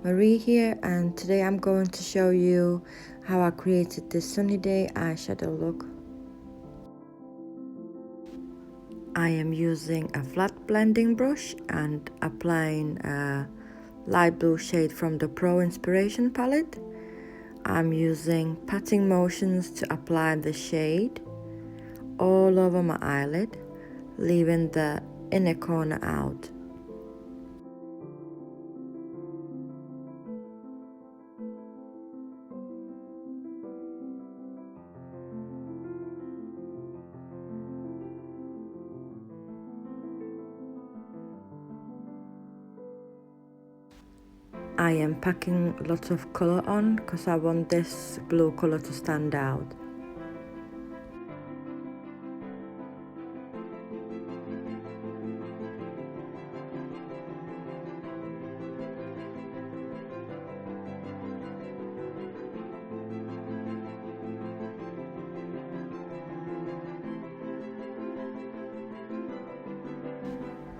Marie here, and today I'm going to show you how I created this sunny day eyeshadow look. I am using a flat blending brush and applying a light blue shade from the Pro Inspiration palette. I'm using patting motions to apply the shade all over my eyelid, leaving the inner corner out. I am packing lots of colour on because I want this blue colour to stand out.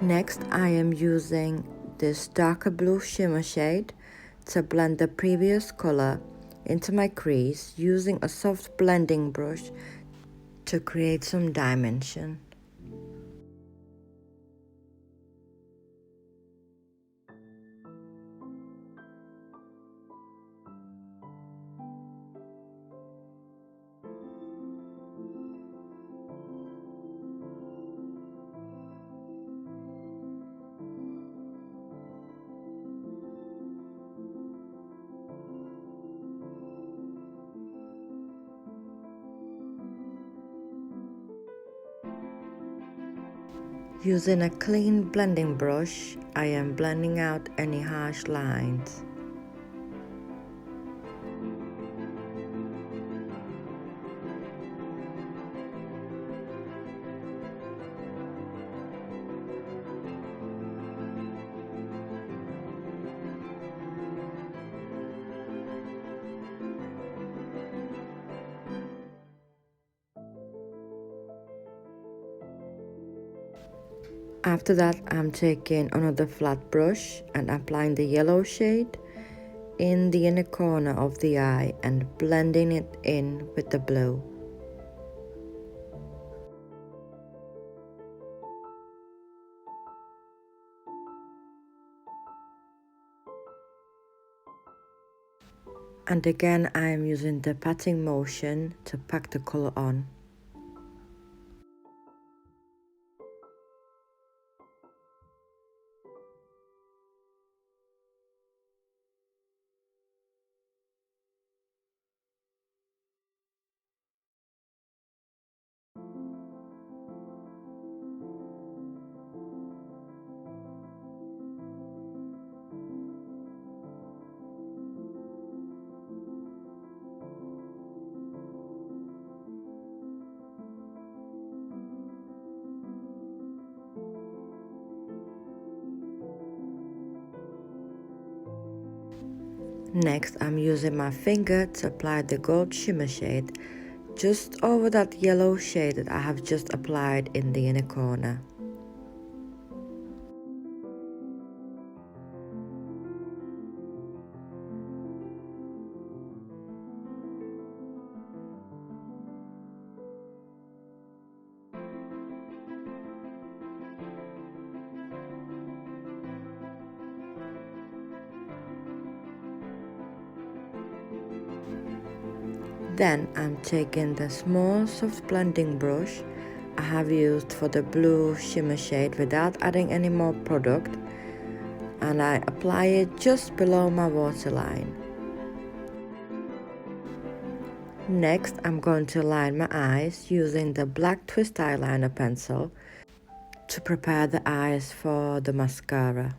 Next, I am using this darker blue shimmer shade to blend the previous color into my crease using a soft blending brush to create some dimension. Using a clean blending brush, I am blending out any harsh lines. After that, I'm taking another flat brush and applying the yellow shade in the inner corner of the eye and blending it in with the blue. And again, I am using the patting motion to pack the color on. Next, I'm using my finger to apply the gold shimmer shade just over that yellow shade that I have just applied in the inner corner. Then I'm taking the small soft blending brush I have used for the blue shimmer shade without adding any more product, and I apply it just below my waterline. Next, I'm going to line my eyes using the black twist eyeliner pencil to prepare the eyes for the mascara.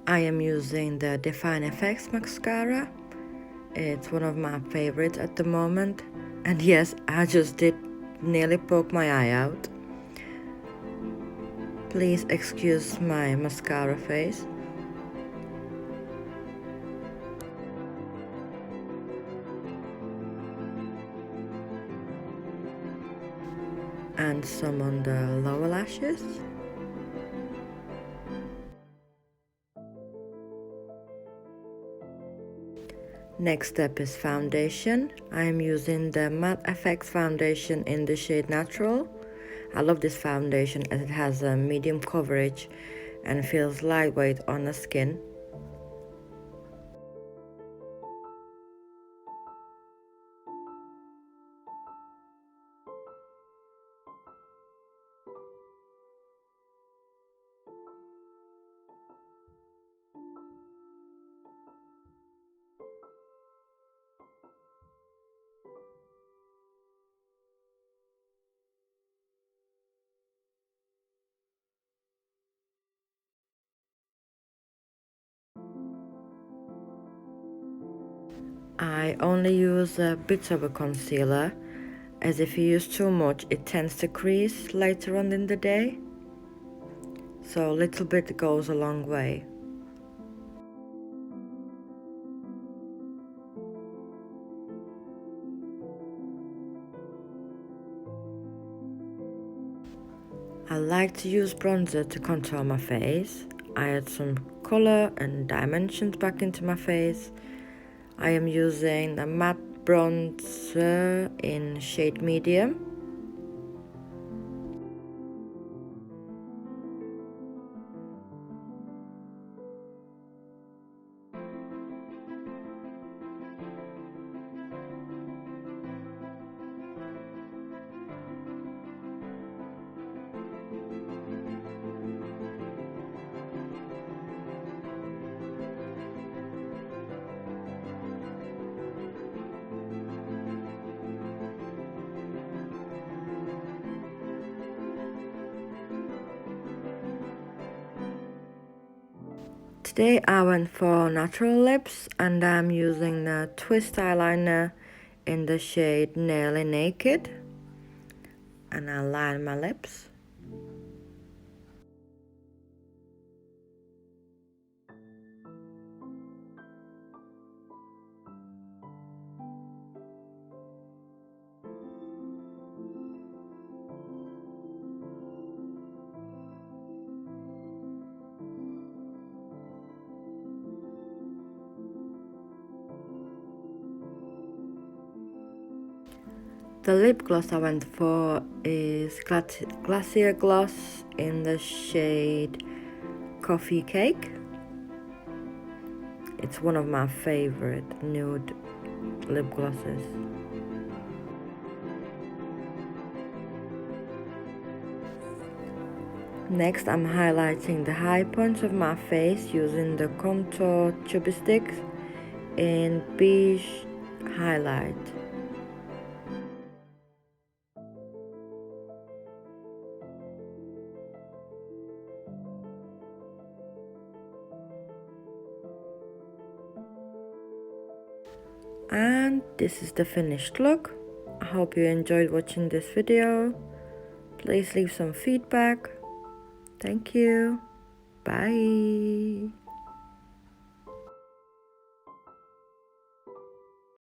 I am using the Define FX Mascara. It's one of my favorites at the moment. And yes, I just did nearly poke my eye out. Please excuse my mascara face. And some on the lower lashes. Next step is foundation. I am using the Matte FX foundation in the shade Natural. I love this foundation as it has a medium coverage and feels lightweight on the skin. I only use bits of a concealer, as if you use too much it tends to crease later on in the day, so a little bit goes a long way. I like to use bronzer to contour my face. I add some color and dimensions back into my face. I am using the matte bronzer in shade medium. Today I went for natural lips and I'm using the Twist eyeliner in the shade Nearly Naked, and I line my lips. The lip gloss I went for is Glacier gloss in the shade Coffee Cake. It's one of my favorite nude lip glosses. Next, I'm highlighting the high points of my face using the Contour Chubby Sticks in Beige Highlight. And this is the finished look. I hope you enjoyed watching this video. Please leave some feedback. Thank you. Bye.